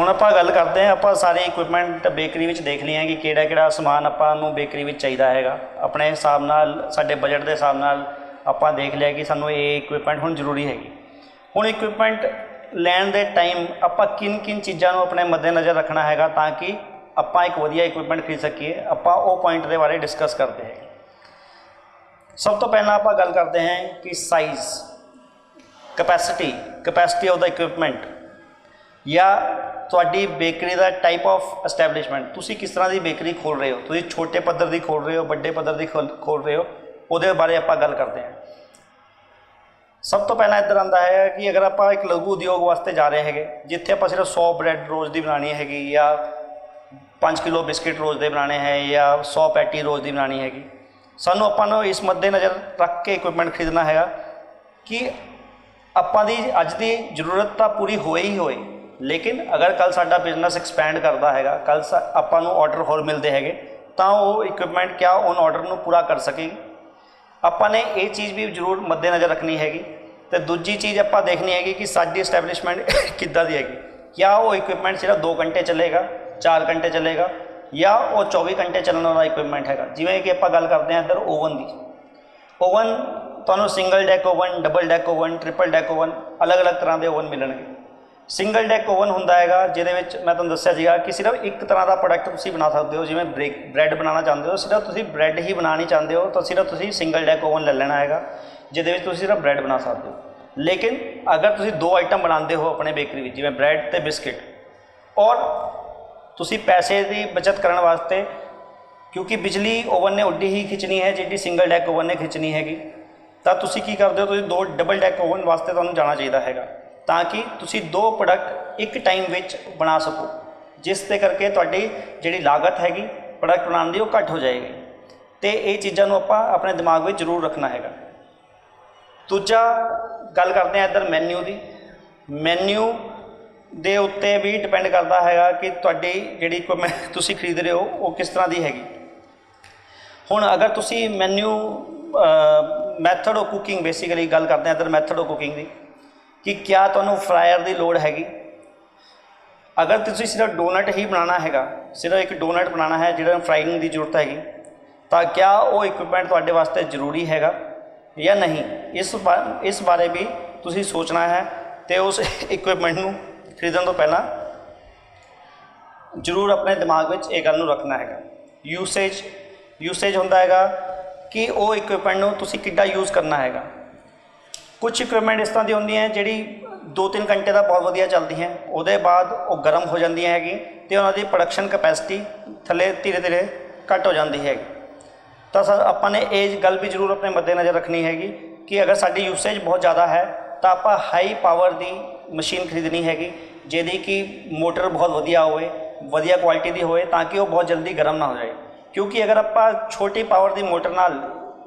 ਹੁਣ ਆਪਾਂ ਗੱਲ ਕਰਦੇ ਹਾਂ, ਆਪਾਂ ਸਾਰੇ ਇਕੁਇਪਮੈਂਟ ਬੇਕਰੀ ਵਿੱਚ ਦੇਖ ਲਈਆਂ ਕਿ ਕਿਹੜਾ ਸਮਾਨ ਆਪਾਂ ਨੂੰ ਬੇਕਰੀ ਵਿੱਚ ਚਾਹੀਦਾ ਹੈਗਾ। ਆਪਣੇ ਹਿਸਾਬ ਨਾਲ, ਸਾਡੇ ਬਜਟ ਦੇ ਹਿਸਾਬ ਨਾਲ ਆਪਾਂ ਦੇਖ ਲਿਆ ਕਿ ਸਾਨੂੰ ਇਹ ਇਕੁਇਪਮੈਂਟ ਹੁਣ ਜ਼ਰੂਰੀ ਹੈਗੀ। ਹੁਣ ਇਕੁਇਪਮੈਂਟ ਲੈਣ ਦੇ ਟਾਈਮ ਆਪਾਂ ਕਿਨ ਚੀਜ਼ਾਂ ਨੂੰ ਆਪਣੇ ਮੱਦੇਨਜ਼ਰ ਰੱਖਣਾ ਹੈਗਾ ਤਾਂ ਕਿ ਆਪਾਂ ਇੱਕ ਵਧੀਆ ਇਕੁਇਪਮੈਂਟ ਖਰੀਦ ਸਕੀਏ, ਆਪਾਂ ਉਹ ਪੁਆਇੰਟ ਦੇ ਬਾਰੇ ਡਿਸਕਸ ਕਰਦੇ ਹੈਗੇ। ਸਭ ਤੋਂ ਪਹਿਲਾਂ ਆਪਾਂ ਗੱਲ ਕਰਦੇ ਹਾਂ ਕਿ size, capacity of the equipment, ਜਾਂ ਤੁਹਾਡੀ bakery the type of establishment. ਤੁਸੀਂ ਕਿਸ ਤਰ੍ਹਾਂ ਦੀ ਬੇਕਰੀ ਖੋਲ੍ਹ ਰਹੇ ਹੋ, ਤੁਸੀਂ ਛੋਟੇ ਪੱਧਰ ਦੀ ਖੋਲ੍ਹ ਰਹੇ ਹੋ, ਵੱਡੇ ਪੱਧਰ ਦੀ ਖੋਲ੍ਹ ਰਹੇ ਹੋ, ਉਹਦੇ ਬਾਰੇ ਆਪਾਂ ਗੱਲ ਕਰਦੇ ਹਾਂ। ਸਭ ਤੋਂ ਪਹਿਲਾਂ ਇੱਧਰ ਆਉਂਦਾ ਹੈ ਕਿ ਅਗਰ ਆਪਾਂ ਇੱਕ ਲਘੂ ਉਦਯੋਗ ਵਾਸਤੇ ਜਾ ਰਹੇ ਹੈਗੇ, ਜਿੱਥੇ ਆਪਾਂ ਸਿਰਫ 100 ਬ੍ਰੈਡ ਰੋਜ਼ ਦੀ ਬਣਾਉਣੀ ਹੈਗੀ, ਜਾਂ 5 ਕਿਲੋ ਬਿਸਕਿਟ ਰੋਜ਼ ਦੇ ਬਣਾਉਣੇ ਹੈ, ਜਾਂ 100 ਪੈਟੀ ਰੋਜ਼ ਦੀ ਬਣਾਉਣੀ ਹੈਗੀ, ਸਾਨੂੰ ਆਪਾਂ ਨੂੰ ਇਸ ਮੱਦੇਨਜ਼ਰ ਰੱਖ ਕੇ ਇਕੁਇਪਮੈਂਟ ਖਰੀਦਣਾ ਹੈਗਾ ਕਿ ਆਪਾਂ ਦੀ ਅੱਜ ਦੀ ਜ਼ਰੂਰਤ ਤਾਂ ਪੂਰੀ ਹੋਏ ਹੀ ਹੋਏ, ਲੇਕਿਨ ਅਗਰ ਕੱਲ੍ਹ ਸਾਡਾ ਬਿਜ਼ਨਸ ਐਕਸਪੈਂਡ ਕਰਦਾ ਹੈਗਾ, ਕੱਲ੍ਹ ਆਪਾਂ ਨੂੰ ਆਰਡਰ ਹੋਰ ਮਿਲਦੇ ਹੈਗੇ, ਤਾਂ ਉਹ ਇਕੁਇਪਮੈਂਟ ਕਿਆ ਉਹਨਾਂ ਆਰਡਰ ਨੂੰ ਪੂਰਾ ਕਰ ਸਕੇਗੀ। ਆਪਾਂ ਨੇ ਇਹ ਚੀਜ਼ ਵੀ ਜ਼ਰੂਰ ਮੱਦੇਨਜ਼ਰ ਰੱਖਣੀ ਹੈਗੀ। ਅਤੇ ਦੂਜੀ ਚੀਜ਼ ਆਪਾਂ ਦੇਖਣੀ ਹੈਗੀ ਕਿ ਸਾਡੀ ਐਸਟੈਬਲਿਸ਼ਮੈਂਟ ਕਿੱਦਾਂ ਦੀ ਹੈਗੀ, ਕਿਆ ਉਹ ਇਕੁਇਪਮੈਂਟ ਸਿਰਫ 2 ਘੰਟੇ ਚੱਲੇਗਾ, 4 ਘੰਟੇ ਚੱਲੇਗਾ, ਜਾਂ ਉਹ 24 ਘੰਟੇ ਚੱਲਣ ਵਾਲਾ ਇਕੁਇਪਮੈਂਟ ਹੈਗਾ। ਜਿਵੇਂ ਕਿ ਆਪਾਂ ਗੱਲ ਕਰਦੇ ਹਾਂ ਇੱਧਰ ਓਵਨ ਦੀ। ਓਵਨ ਤੁਹਾਨੂੰ single deck oven, double deck oven, triple deck oven, ਅਲੱਗ-ਅਲੱਗ ਤਰ੍ਹਾਂ ਦੇ ਓਵਨ ਮਿਲਣਗੇ। ਸਿੰਗਲ ਡੈਕ ਓਵਨ ਹੁੰਦਾ ਹੈਗਾ ਜਿਹਦੇ ਵਿੱਚ ਮੈਂ ਤੁਹਾਨੂੰ ਦੱਸਿਆ ਸੀਗਾ ਕਿ ਸਿਰਫ ਇੱਕ ਤਰ੍ਹਾਂ ਦਾ ਪ੍ਰੋਡਕਟ ਤੁਸੀਂ ਬਣਾ ਸਕਦੇ ਹੋ। ਜਿਵੇਂ ਬ੍ਰੈਡ ਬਣਾਉਣਾ ਚਾਹੁੰਦੇ ਹੋ, ਸਿਰਫ ਤੁਸੀਂ ਬ੍ਰੈਡ ਹੀ ਬਣਾਉਣੀ ਚਾਹੁੰਦੇ ਹੋ, ਤਾਂ ਸਿਰਫ ਤੁਸੀਂ ਸਿੰਗਲ ਡੈਕ ਓਵਨ ਲੈ ਲੈਣਾ ਹੈਗਾ, ਜਿਹਦੇ ਵਿੱਚ ਤੁਸੀਂ ਸਿਰਫ ਬ੍ਰੈਡ ਬਣਾ ਸਕਦੇ ਹੋ। ਲੇਕਿਨ ਅਗਰ ਤੁਸੀਂ 2 ਆਈਟਮ ਬਣਾਉਂਦੇ ਹੋ ਆਪਣੇ ਬੇਕਰੀ ਵਿੱਚ, ਜਿਵੇਂ ਬ੍ਰੈਡ ਅਤੇ ਬਿਸਕਿਟ, ਔਰ ਤੁਸੀਂ ਪੈਸੇ ਦੀ ਬਚਤ ਕਰਨ ਵਾਸਤੇ, ਕਿਉਂਕਿ ਬਿਜਲੀ ਓਵਨ ਨੇ ਉੱਡੀ ਹੀ ਖਿੱਚਣੀ ਹੈ ਜਿੱਡੀ ਸਿੰਗਲ ਡੈਕ ਓਵਨ ਨੇ ਖਿੱਚਣੀ ਹੈਗੀ, ਤਾਂ ਤੁਸੀਂ ਕੀ ਕਰਦੇ ਹੋ, ਤੁਸੀਂ 2 ਡਬਲ ਡੈਕ ਓਵਨ ਵਾਸਤੇ ਤੁਹਾਨੂੰ ਜਾਣਾ ਚਾਹੀਦਾ ਹੈਗਾ, ਤਾਂ ਕਿ ਤੁਸੀਂ 2 ਪ੍ਰੋਡਕਟ ਇੱਕ ਟਾਈਮ ਵਿੱਚ ਬਣਾ ਸਕੋ, ਜਿਸ ਦੇ ਕਰਕੇ ਤੁਹਾਡੀ ਜਿਹੜੀ ਲਾਗਤ ਹੈਗੀ ਪ੍ਰੋਡਕਟ ਬਣਾਉਣ ਦੀ ਉਹ ਘੱਟ ਹੋ ਜਾਏਗੀ। ਅਤੇ ਇਹ ਚੀਜ਼ਾਂ ਨੂੰ ਆਪਾਂ ਆਪਣੇ ਦਿਮਾਗ ਵਿੱਚ ਜ਼ਰੂਰ ਰੱਖਣਾ ਹੈਗਾ। ਦੂਜਾ ਗੱਲ ਕਰਦੇ ਹਾਂ ਇੱਧਰ ਮੈਨਿਊ ਦੀ। ਮੈਨਿਊ ਦੇ ਉੱਤੇ ਵੀ ਡਿਪੈਂਡ ਕਰਦਾ ਹੈਗਾ ਕਿ ਤੁਹਾਡੀ ਜਿਹੜੀ ਇਕੁਇਪਮੈਂਟ ਤੁਸੀਂ ਖਰੀਦ ਰਹੇ ਹੋ ਉਹ ਕਿਸ ਤਰ੍ਹਾਂ ਦੀ ਹੈਗੀ। ਹੁਣ ਅਗਰ ਤੁਸੀਂ menu method of cooking, basically ਗੱਲ ਕਰਦੇ ਹਾਂ ਇੱਧਰ ਮੈਥਡ ਆਫ ਕੁਕਿੰਗ ਦੀ, ਕਿ ਕਿਆ ਤੁਹਾਨੂੰ ਫਰਾਇਰ ਦੀ ਲੋੜ ਹੈਗੀ। ਅਗਰ ਤੁਸੀਂ ਸਿਰਫ ਡੋਨਟ ਹੀ ਬਣਾਉਣਾ ਹੈਗਾ, ਸਿਰਫ ਇੱਕ ਡੋਨਟ ਬਣਾਉਣਾ ਹੈ ਜਿਹੜਾ ਫਰਾਈੰਗ ਦੀ ਜ਼ਰੂਰਤ ਹੈਗੀ, ਤਾਂ ਕਿਆ ਉਹ ਇਕੁਇਪਮੈਂਟ ਤੁਹਾਡੇ ਵਾਸਤੇ ਜ਼ਰੂਰੀ ਹੈਗਾ ਜਾਂ ਨਹੀਂ, ਇਸ ਬਾਰੇ ਵੀ ਤੁਸੀਂ ਸੋਚਣਾ ਹੈ। ਅਤੇ ਉਸ ਇਕੁਇਪਮੈਂਟ ਨੂੰ ਖਰੀਦਣ ਤੋਂ ਪਹਿਲਾਂ ਜ਼ਰੂਰ ਆਪਣੇ ਦਿਮਾਗ ਵਿੱਚ ਇਹ ਗੱਲ ਨੂੰ ਰੱਖਣਾ ਹੈਗਾ। ਯੂਸੇਜ ਹੁੰਦਾ ਹੈਗਾ ਕਿ ਉਹ ਇਕੁਇਪਮੈਂਟ ਨੂੰ ਤੁਸੀਂ ਕਿੱਦਾਂ ਯੂਜ਼ ਕਰਨਾ ਹੈਗਾ। ਕੁਝ ਇਕੁਇਪਮੈਂਟ ਇਸ ਤਰ੍ਹਾਂ ਦੀ ਹੁੰਦੀਆਂ ਜਿਹੜੀ 2-3 ਘੰਟੇ ਦਾ ਬਹੁਤ ਵਧੀਆ ਚੱਲਦੀ ਹੈ, ਉਹਦੇ ਬਾਅਦ ਉਹ ਗਰਮ ਹੋ ਜਾਂਦੀਆਂ ਹੈਗੀ ਅਤੇ ਉਹਨਾਂ ਦੀ ਪ੍ਰੋਡਕਸ਼ਨ ਕੈਪੈਸਿਟੀ ਥੱਲੇ ਧੀਰੇ ਘੱਟ ਹੋ ਜਾਂਦੀ ਹੈਗੀ। ਤਾਂ ਆਪਾਂ ਨੇ ਇਹ ਗੱਲ ਵੀ ਜ਼ਰੂਰ ਆਪਣੇ ਮੱਦੇਨਜ਼ਰ ਰੱਖਣੀ ਹੈਗੀ ਕਿ ਅਗਰ ਸਾਡੀ ਯੂਸੇਜ ਬਹੁਤ ਜ਼ਿਆਦਾ ਹੈ ਤਾਂ ਆਪਾਂ ਹਾਈ ਪਾਵਰ ਦੀ ਮਸ਼ੀਨ ਖਰੀਦਣੀ ਹੈਗੀ, ਜਿਹਦੀ ਕਿ ਮੋਟਰ ਬਹੁਤ ਵਧੀਆ ਹੋਵੇ, ਵਧੀਆ ਕੁਆਲਿਟੀ ਦੀ ਹੋਵੇ, ਤਾਂ ਕਿ ਉਹ ਬਹੁਤ ਜਲਦੀ ਗਰਮ ਨਾ ਹੋ ਜਾਏ। ਕਿਉਂਕਿ ਅਗਰ ਆਪਾਂ ਛੋਟੀ ਪਾਵਰ ਦੀ ਮੋਟਰ ਨਾਲ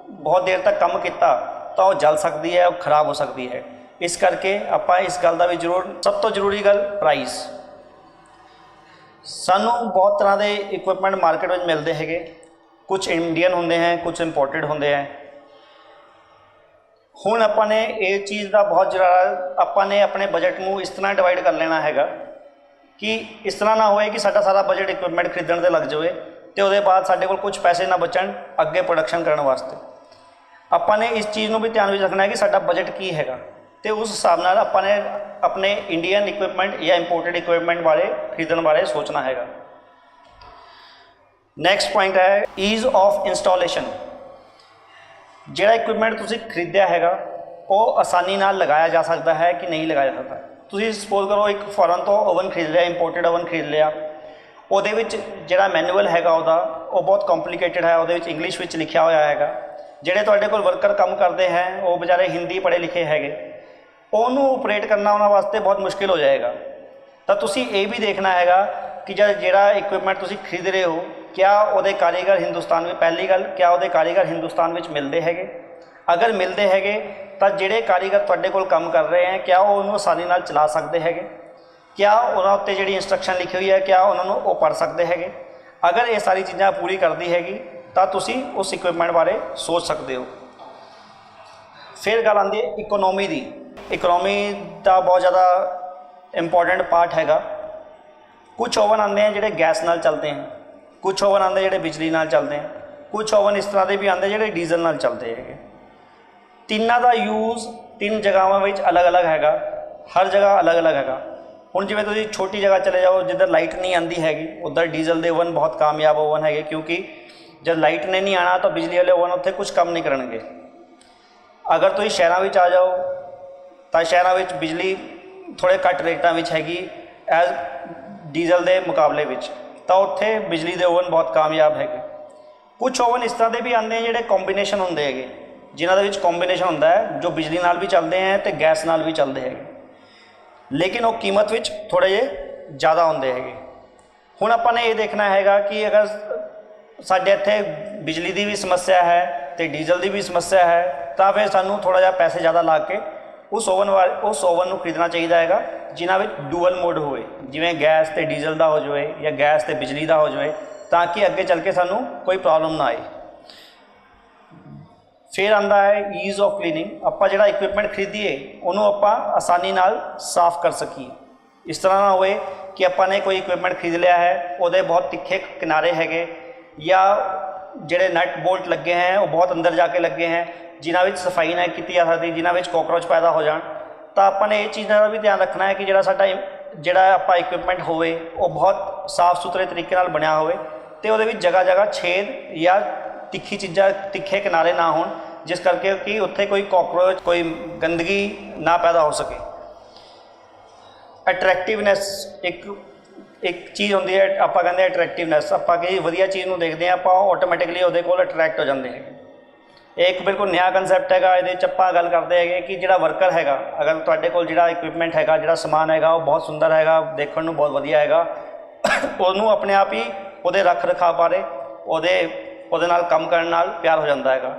ਬਹੁਤ ਦੇਰ ਤੱਕ ਕੰਮ ਕੀਤਾ ਤਾਂ ਉਹ ਜਲ ਸਕਦੀ ਹੈ, ਉਹ ਖਰਾਬ ਹੋ ਸਕਦੀ ਹੈ। ਇਸ ਕਰਕੇ ਆਪਾਂ ਇਸ ਗੱਲ ਦਾ ਵੀ ਜ਼ਰੂਰ, ਸਭ ਤੋਂ ਜ਼ਰੂਰੀ ਗੱਲ ਪ੍ਰਾਈਸ। ਸਾਨੂੰ ਬਹੁਤ ਤਰ੍ਹਾਂ ਦੇ ਇਕੁਇਪਮੈਂਟ ਮਾਰਕੀਟ ਵਿੱਚ ਮਿਲਦੇ ਹੈਗੇ, ਕੁਝ ਇੰਡੀਅਨ ਹੁੰਦੇ ਹੈ, ਕੁਝ ਇੰਪੋਰਟਡ ਹੁੰਦੇ ਹੈ। ਹੁਣ ਆਪਾਂ ਨੇ ਇਹ ਚੀਜ਼ ਦਾ ਬਹੁਤ ਜ਼ਿਆਦਾ, ਆਪਾਂ ਨੇ ਆਪਣੇ ਬਜਟ ਨੂੰ ਇਸ ਤਰ੍ਹਾਂ ਡਿਵਾਈਡ ਕਰ ਲੈਣਾ ਹੈਗਾ ਕਿ ਇਸ ਤਰ੍ਹਾਂ ਨਾ ਹੋਏ ਕਿ ਸਾਡਾ ਸਾਰਾ ਬਜਟ ਇਕੁਇਪਮੈਂਟ ਖਰੀਦਣ 'ਤੇ ਲੱਗ ਜਾਵੇ ਅਤੇ ਉਹਦੇ ਬਾਅਦ ਸਾਡੇ ਕੋਲ ਕੁਝ ਪੈਸੇ ਨਾ ਬਚਣ ਅੱਗੇ ਪ੍ਰੋਡਕਸ਼ਨ ਕਰਨ ਵਾਸਤੇ। ਆਪਾਂ ਨੇ ਇਸ ਚੀਜ਼ ਨੂੰ ਵੀ ਧਿਆਨ ਵਿੱਚ ਰੱਖਣਾ ਹੈ ਕਿ ਸਾਡਾ ਬਜਟ ਕੀ ਹੈਗਾ, ਅਤੇ ਉਸ ਹਿਸਾਬ ਨਾਲ ਆਪਾਂ ਨੇ ਆਪਣੇ ਇੰਡੀਅਨ ਇਕੁਇਪਮੈਂਟ ਜਾਂ ਇੰਪੋਰਟਡ ਇਕੁਇਪਮੈਂਟ ਬਾਰੇ ਖਰੀਦਣ ਬਾਰੇ ਸੋਚਣਾ ਹੈਗਾ। ਨੈਕਸਟ ਪੁਆਇੰਟ ਹੈ ਈਜ਼ ਆਫ ਇੰਸਟਾਲੇਸ਼ਨ। ਜਿਹੜਾ ਇਕੁਇਪਮੈਂਟ ਤੁਸੀਂ ਖਰੀਦਿਆ ਹੈਗਾ ਉਹ ਆਸਾਨੀ ਨਾਲ ਲਗਾਇਆ ਜਾ ਸਕਦਾ ਹੈ ਕਿ ਨਹੀਂ ਲਗਾਇਆ ਜਾ ਸਕਦਾ। ਤੁਸੀਂ ਸਪੋਜ਼ ਕਰੋ ਇੱਕ ਫੋਰਨ ਤੋਂ ਓਵਨ ਖਰੀਦ ਲਿਆ, ਇੰਪੋਰਟਡ ਓਵਨ ਖਰੀਦ ਲਿਆ, ਉਹਦੇ ਵਿੱਚ ਜਿਹੜਾ ਮੈਨੂਅਲ ਹੈਗਾ ਉਹਦਾ ਉਹ ਬਹੁਤ ਕੰਪਲੀਕੇਟਡ ਹੈ, ਉਹਦੇ ਵਿੱਚ ਇੰਗਲਿਸ਼ ਵਿੱਚ ਲਿਖਿਆ ਹੋਇਆ ਹੈਗਾ। ਜਿਹੜੇ ਤੁਹਾਡੇ ਕੋਲ ਵਰਕਰ ਕੰਮ ਕਰਦੇ ਹੈ ਉਹ ਵਿਚਾਰੇ ਹਿੰਦੀ ਪੜ੍ਹੇ ਲਿਖੇ ਹੈਗੇ, ਉਹਨੂੰ ਓਪਰੇਟ ਕਰਨਾ ਉਹਨਾਂ ਵਾਸਤੇ ਬਹੁਤ ਮੁਸ਼ਕਿਲ ਹੋ ਜਾਏਗਾ। ਤਾਂ ਤੁਸੀਂ ਇਹ ਵੀ ਦੇਖਣਾ ਹੈਗਾ ਕਿ ਜਿਹੜਾ ਇਕੁਇਪਮੈਂਟ ਤੁਸੀਂ ਖਰੀਦ ਰਹੇ ਹੋ, ਕਿਆ ਉਹਦੇ ਕਾਰੀਗਰ ਹਿੰਦੁਸਤਾਨ ਵਿੱਚ, ਪਹਿਲੀ ਗੱਲ ਕਿਆ ਉਹਦੇ ਕਾਰੀਗਰ ਹਿੰਦੁਸਤਾਨ ਵਿੱਚ ਮਿਲਦੇ ਹੈਗੇ। ਅਗਰ ਮਿਲਦੇ ਹੈਗੇ ਤਾਂ ਜਿਹੜੇ ਕਾਰੀਗਰ ਤੁਹਾਡੇ ਕੋਲ ਕੰਮ ਕਰ ਰਹੇ ਹੈ, ਕਿਆ ਉਹ ਉਹਨੂੰ ਆਸਾਨੀ ਨਾਲ ਚਲਾ ਸਕਦੇ ਹੈਗੇ, ਕਿਆ ਉਹਨਾਂ ਉੱਤੇ ਜਿਹੜੀ ਇੰਸਟਰਕਸ਼ਨ ਲਿਖੀ ਹੋਈ ਹੈ ਕਿਆ ਉਹਨਾਂ ਨੂੰ ਉਹ ਪੜ੍ਹ ਸਕਦੇ ਹੈਗੇ। ਅਗਰ ਇਹ ਸਾਰੀ ਚੀਜ਼ਾਂ ਪੂਰੀ ਕਰਦੀ ਹੈਗੀ ਤਾਂ ਤੁਸੀਂ ਉਸ ਇਕੁਇਪਮੈਂਟ ਬਾਰੇ ਸੋਚ ਸਕਦੇ ਹੋ। ਫਿਰ ਗੱਲ ਆਉਂਦੀ ਹੈ ਇਕੋਨੋਮੀ ਦੀ। ਇਕੋਨੋਮੀ ਦਾ ਬਹੁਤ ਜ਼ਿਆਦਾ ਇੰਪੋਰਟੈਂਟ ਪਾਰਟ ਹੈਗਾ कुछ ओवन आते हैं ਜਿਹੜੇ गैस नाल चलते हैं, कुछ ओवन आते ਜਿਹੜੇ बिजली नाल चलते हैं, कुछ ओवन इस तरह के भी आते ਜਿਹੜੇ डीजल नाल चलते हैं। ਤਿੰਨਾਂ ਦਾ यूज़ तीन जगहों में अलग अलग हैगा, हर जगह अलग अलग हैगा। ਹੁਣ ਜਿਵੇਂ ਤੁਸੀਂ छोटी जगह चले जाओ जिधर लाइट नहीं आती हैगी, उधर डीजल के ओवन बहुत कामयाब ओवन है, क्योंकि जब लाइट ने नहीं आना तो बिजली वाले ओवन उत्थे कुछ काम नहीं करनगे। अगर तुम शहरों में आ जाओ तो शहरों में बिजली थोड़े घट रेटां विच हैगी एज डीजल के मुकाबले विच, तो उत्थे बिजली के ओवन बहुत कामयाब है। कुछ ओवन इस तरह के भी आते हैं जोड़े कॉम्बीनेशन होंगे है, जिन्हों के कॉम्बीनेशन होंदा है जो बिजली नाल भी चलते हैं तो गैस नाल भी चलते हैं, लेकिन वो कीमत विच थोड़े जे ज़्यादा होंगे है। हुण आपां ने ये देखना है कि अगर साडे इत्थे बिजली की भी समस्या है तो डीजल की भी समस्या है, तो फिर सानू थोड़ा जिहा पैसे ज़्यादा ला के उस ओवन को खरीदना चाहिए है जिन्हां विच डुअल मोड होए, जिवें गैस तो डीजल का हो जाए या गैस तो बिजली का हो जाए, ताकि अगे चल के सानू कोई प्रॉब्लम ना आए। फिर आंदा है ईज़ ऑफ क्लीनिंग। आपां जिहड़ा इक्विपमेंट खरीदीए उन्होंने आपां आसानी नाल साफ़ कर सकीए। इस तरह ना होए कि आपां ने कोई इक्विपमेंट खरीद लिया है, उहदे बहुत तिखे किनारे हैगे या जिहड़े नट बोल्ट लगे हैं वो बहुत अंदर जाके लगे हैं, जिन्हां विच सफाई ना की जा सकती, जिन्हां विच कॉकरोच पैदा हो जाए। तो आपां ने ये चीज़ों का भी ध्यान रखना है कि जिहड़ा साडा जिहड़ा आपां इक्विपमेंट होवे वो बहुत साफ सुथरे तरीके नाल बनिया होवे ते उहदे विच जगह जगह छेद या तिखी चीज़ां तिखे किनारे ना होण, जिस करके कि उत्थे कोई कॉकरोच कोई गंदगी ना पैदा हो सके। अट्रैक्टिवनैस एक चीज़ होंदी है, आप कहते अट्रैक्टिवनैस, आप किसी वधिया चीज़ को देखते हैं आप ऑटोमैटिकली उहदे कोल अट्रैक्ट हो जाते हैं। एक बिल्कुल नया कंसैप्ट है, ये आपां गल करते हैं कि जिहड़ा वर्कर हैगा, अगर तुहाडे कोल जिहड़ा इक्विपमेंट हैगा, जिहड़ा समान हैगा वो बहुत सुंदर हैगा, देखण नूं बहुत वधिया हैगा, उहनूं अपने आप ही उहदे रख रखाव बारे उहदे नाल काम करन नाल प्यार हो जाता है।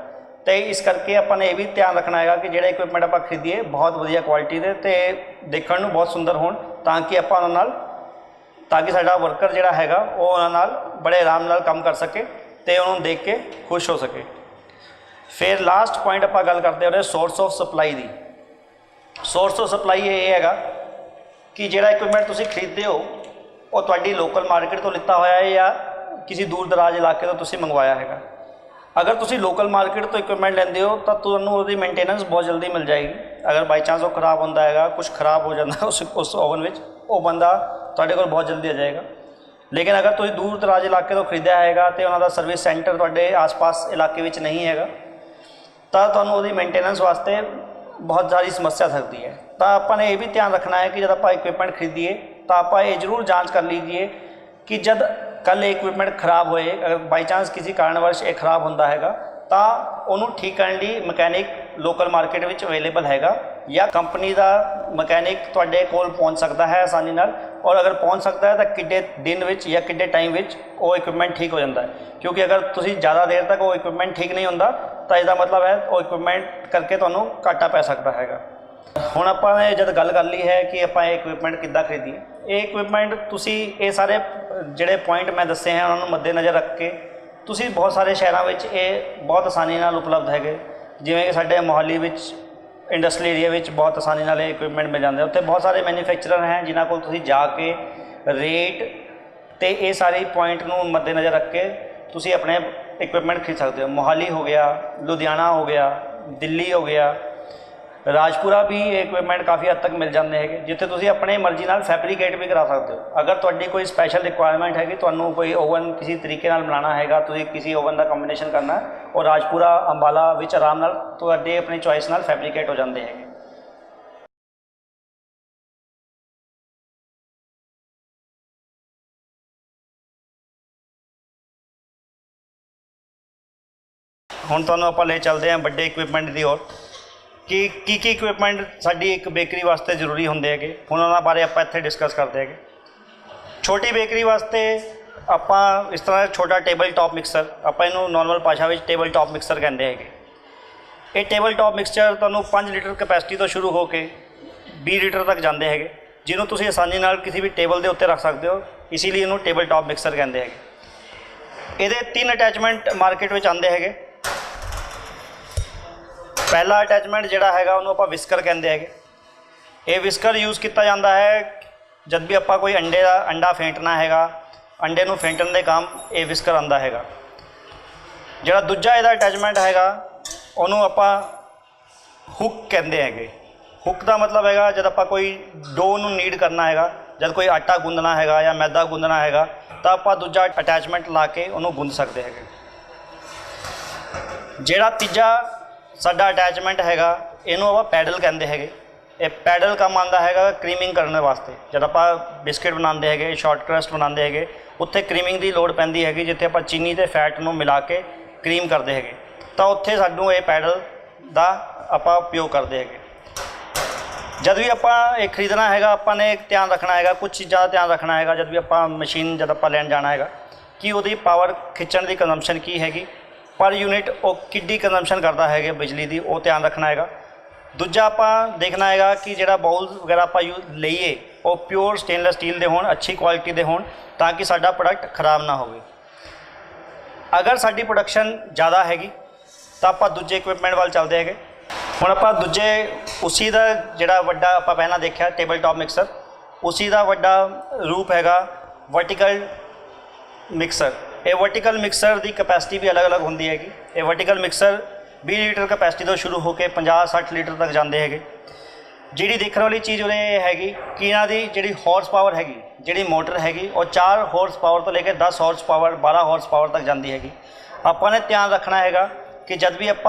तो इस करके आपां ने यह भी ध्यान रखना है कि जिहड़ा इक्विपमेंट आपां खरीदीए बहुत वधिया क्वालिटी दे ते देखण नूं बहुत सुंदर होण, ताकि आपां उहनां नाल ताकि साडा वर्कर जिहड़ा हैगा वो उहनां नाल बड़े आराम नाल काम कर सके ते उहनूं देख के खुश हो सके। फिर लास्ट पॉइंट आपां गल करते हैं सोर्स ऑफ सप्लाई की। सोर्स ऑफ सप्लाई ये हैगा कि जिहड़ा इक्विपमेंट तुसीं खरीदते हो वो तुहाडी लोकल मार्केट तो लिता होया है या किसी दूर दराज इलाके तो तुसीं मंगवाया हैगा। अगर तुसीं लोकल मार्केट तो इक्विपमेंट लेंदे हो तो तुहानूं उहदी मेनटेनेंस बहुत जल्दी मिल जाएगी। अगर बाई चांस वो खराब होंदा हैगा, कुछ खराब हो जाता उस ओवन विच, वो बंदा तुहाडे कोल बहुत जल्दी आ जाएगा। लेकिन अगर तुसीं दूर दराज इलाके तो खरीदया हैगा तो उन्हां दा सर्विस सेंटर तुहाडे आस पास इलाके विच नहीं हैगा, तो तुहानूं उहदी मेनटेनेंस वास्ते बहुत सारी समस्या सकती है। तो आपां ने यह भी ध्यान रखना है कि जब आप इक्विपमेंट खरीदिए तो आप ये जरूर जाँच कर लीजिए कि जब कल इक्विपमेंट खराब होए, अगर बाई चांस किसी कारणवश ये खराब होंदा हैगा तो उन्होंने ठीक करने लई mechanic local market which available हैगा या कंपनी का मकैनिक तुहाडे कोल पहुँच सकता है आसानी नाल, और अगर पहुँच सकता है तो किड्डे दिन विच या किड्डे टाइम विच वो इक्विपमेंट ठीक हो जाता है। क्योंकि अगर तुसीं ज़्यादा देर तक वो इक्विपमेंट ठीक नहीं होंदा तो इसका मतलब है वो इक्विपमेंट करके तुहानूं घाटा पै सकता हैगा। हुण आपां ने जद गल कर ली है कि आपां इक्विपमेंट किद्दां खरीदीए, ये इक्विपमेंट तुसीं ये सारे जिहड़े पॉइंट मैं दस्से हैं उन्होंने मद्देनज़र रख के तुसीं बहुत सारे शहरों में ये बहुत आसानी नाल उपलब्ध है। जिवें कि साडे मोहाली विच इंडस्ट्रियल एरिया विच बहुत आसानी नाल इक्विपमेंट मिल जाते हैं। उत्थे बहुत सारे मैन्युफैक्चरर हैं जिन्हां कोल तुसीं जाके रेट तो ये सारी पॉइंट नूं मद्देनज़र रख के तुसीं अपने इक्विपमेंट खरीद सकते हो। मोहाली हो गया, लुधियाना हो गया, दिल्ली हो गया, राजपुरा भी इक्विपमेंट काफ़ी हद तक मिल जाते हैं जिथे तुसीं अपने मर्जी नाल फैब्रिकेट भी करा सकते हो। अगर तुहाडी कोई स्पैशल रिक्वायरमेंट है कि तुहानूं कोई ओवन किसी तरीके नाल बनाना हैगा, तुसीं किसी ओवन का कॉम्बीनेशन करना है, और राजपुरा अंबाला विच आराम नाल तुहाडे अपनी चॉइस नाल फैब्रिकेट हो जाते हैं। हुण तुहानूं आपां ले चलते हैं बड़े इक्विपमेंट की ओर कि इक्विपमेंट साडी एक बेकरी वास्ते जरूरी होंदे हैगे। हुण उन्हां बारे आपां इत्थे डिस्कस करते हैं। छोटी बेकरी वास्ते आपां इस तरह छोटा टेबल टॉप मिक्सर, आपां इहनूं नॉर्मल भाषा में टेबल टॉप मिक्सर कहते हैं। ये टेबल टॉप मिक्सचर तुहानूं 5 लीटर कैपेसिटी तो शुरू होकर 20 लीटर तक जाते हैं, जिन्होंने तुसीं आसानी नाल किसी भी टेबल के उत्ते रख सकते हो, इसीलिए इहनूं टेबल टॉप मिक्सर कहते हैं। ये 3 अटैचमेंट मार्केट में आते हैं। पहला अटैचमेंट जिहड़ा हैगा उन्होंने आपां विस्कर कहते हैं। ये विस्कर यूज़ किया जाता है जब भी ਆਪਾਂ ਕੋਈ अंडा फेंटना हैगा, अंडे ਨੂੰ फेंटਣ ਦੇ काम ਇਹ ਵਿਸਕਰ ਆਉਂਦਾ ਹੈਗਾ। ਜਿਹੜਾ ਦੂਜਾ ਇਹਦਾ ਅਟੈਚਮੈਂਟ ਹੈਗਾ ਉਹਨੂੰ ਆਪਾਂ ਹੁੱਕ ਕਹਿੰਦੇ ਹੈਗੇ। ਹੁੱਕ ਦਾ ਮਤਲਬ ਹੈਗਾ ਜਦ ਆਪਾਂ ਕੋਈ ਡੋ ਨੂੰ ਨੀਡ ਕਰਨਾ ਹੈਗਾ, ਜਦ ਕੋਈ ਆਟਾ ਗੁੰਦਣਾ ਹੈਗਾ ਜਾਂ ਮੈਦਾ ਗੁੰਦਣਾ ਹੈਗਾ ਤਾਂ ਆਪਾਂ ਦੂਜਾ ਅਟੈਚਮੈਂਟ ਲਾ ਕੇ ਉਹਨੂੰ ਗੁੰਦ ਸਕਦੇ ਹੈਗੇ। ਜਿਹੜਾ ਤੀਜਾ ਸਾਡਾ ਅਟੈਚਮੈਂਟ ਹੈਗਾ ਇਹਨੂੰ ਆਪਾਂ ਪੈਡਲ ਕਹਿੰਦੇ ਹੈਗੇ। ਇਹ ਪੈਡਲ ਕੰਮ ਆਉਂਦਾ ਹੈਗਾ ਕਰੀਮਿੰਗ ਕਰਨ ਵਾਸਤੇ। ਜਦ ਆਪਾਂ ਬਿਸਕਿਟ ਬਣਾਉਂਦੇ ਹੈਗੇ, ਸ਼ਾਰਟ ਕਰਸਟ ਬਣਾਉਂਦੇ ਹੈਗੇ, ਉੱਥੇ ਕਰੀਮਿੰਗ ਦੀ ਲੋੜ ਪੈਂਦੀ ਹੈਗੀ, ਜਿੱਥੇ ਆਪਾਂ ਚੀਨੀ ਅਤੇ ਫੈਟ ਨੂੰ ਮਿਲਾ ਕੇ ਕਰੀਮ ਕਰਦੇ ਹੈਗੇ, ਤਾਂ ਉੱਥੇ ਸਾਨੂੰ ਇਹ ਪੈਡਲ ਦਾ ਆਪਾਂ ਉਪਯੋਗ ਕਰਦੇ ਹੈਗੇ। जब भी ਆਪਾਂ ਇਹ ਖਰੀਦਣਾ ਹੈਗਾ ਆਪਾਂ ਨੇ ਧਿਆਨ ਰੱਖਣਾ ਹੈਗਾ, ਕੁਝ ਚੀਜ਼ਾਂ ਦਾ ਧਿਆਨ ਰੱਖਣਾ ਹੈਗਾ। ਜਦ ਵੀ ਆਪਾਂ ਮਸ਼ੀਨ ਜਦ ਆਪਾਂ ਲੈਣ ਜਾਣਾ ਹੈਗਾ ਕਿ ਉਹਦੀ ਪਾਵਰ ਖਿੱਚਣ ਦੀ ਕੰਜ਼ੰਪਸ਼ਨ ਕੀ ਹੈਗੀ, ਪਰ ਯੂਨਿਟ ਉਹ ਕਿੱਡੀ ਕੰਜ਼ੰਪਸ਼ਨ ਕਰਦਾ ਹੈਗਾ ਬਿਜਲੀ ਦੀ, ਉਹ ਧਿਆਨ ਰੱਖਣਾ ਹੈਗਾ। ਦੂਜਾ ਆਪਾਂ ਦੇਖਣਾ ਹੈਗਾ ਕਿ ਜਿਹੜਾ ਬਾਉਲ ਵਗੈਰਾ ਆਪਾਂ ਲਈਏ ਉਹ ਪਿਓਰ ਸਟੇਨਲੈਸ ਸਟੀਲ ਦੇ ਹੋਣ, ਅੱਛੀ ਕੁਆਲਿਟੀ ਦੇ ਹੋਣ, ਤਾਂ ਕਿ ਸਾਡਾ ਪ੍ਰੋਡਕਟ ਖਰਾਬ ਨਾ ਹੋਵੇ। ਅਗਰ ਸਾਡੀ ਪ੍ਰੋਡਕਸ਼ਨ ਜ਼ਿਆਦਾ ਹੈਗੀ ਤਾਂ ਆਪਾਂ ਦੂਜੇ ਇਕਵਿਪਮੈਂਟ ਵੱਲ ਚੱਲਦੇ ਹੈਗੇ। ਹੁਣ ਆਪਾਂ ਦੂਜੇ ਉਸੀ ਦਾ ਜਿਹੜਾ ਵੱਡਾ ਆਪਾਂ ਪਹਿਲਾਂ ਦੇਖਿਆ ਟੇਬਲ ਟਾਪ ਮਿਕਸਰ, ਉਸੀ ਦਾ ਵੱਡਾ ਰੂਪ ਹੈਗਾ ਵਰਟੀਕਲ ਮਿਕਸਰ। ਇਹ ਵਰਟੀਕਲ ਮਿਕਸਰ ਦੀ ਕਪੈਸਿਟੀ ਵੀ ਅਲੱਗ-ਅਲੱਗ ਹੁੰਦੀ ਹੈਗੀ। ਇਹ ਵਰਟੀਕਲ ਮਿਕਸਰ 20 ਲੀਟਰ ਕਪੈਸਿਟੀ ਤੋਂ ਸ਼ੁਰੂ ਹੋ ਕੇ 50-60 ਲੀਟਰ ਤੱਕ ਜਾਂਦੇ ਹੈਗੇ। ਜਿਹੜੀ ਦੇਖਣ ਵਾਲੀ ਚੀਜ਼ ਉਹਦੇ ਹੈਗੀ ਕਿ ਇਹਨਾਂ ਦੀ ਜਿਹੜੀ ਹਾਰਸ ਪਾਵਰ ਹੈਗੀ, ਜਿਹੜੀ ਮੋਟਰ ਹੈਗੀ ਉਹ 4 ਹਾਰਸ ਪਾਵਰ ਤੋਂ ਲੈ ਕੇ 10 ਹਾਰਸ ਪਾਵਰ 12 ਹਾਰਸ ਪਾਵਰ ਤੱਕ ਜਾਂਦੀ ਹੈਗੀ। ਆਪਾਂ ਨੇ ਧਿਆਨ ਰੱਖਣਾ ਹੈਗਾ कि जब भी आप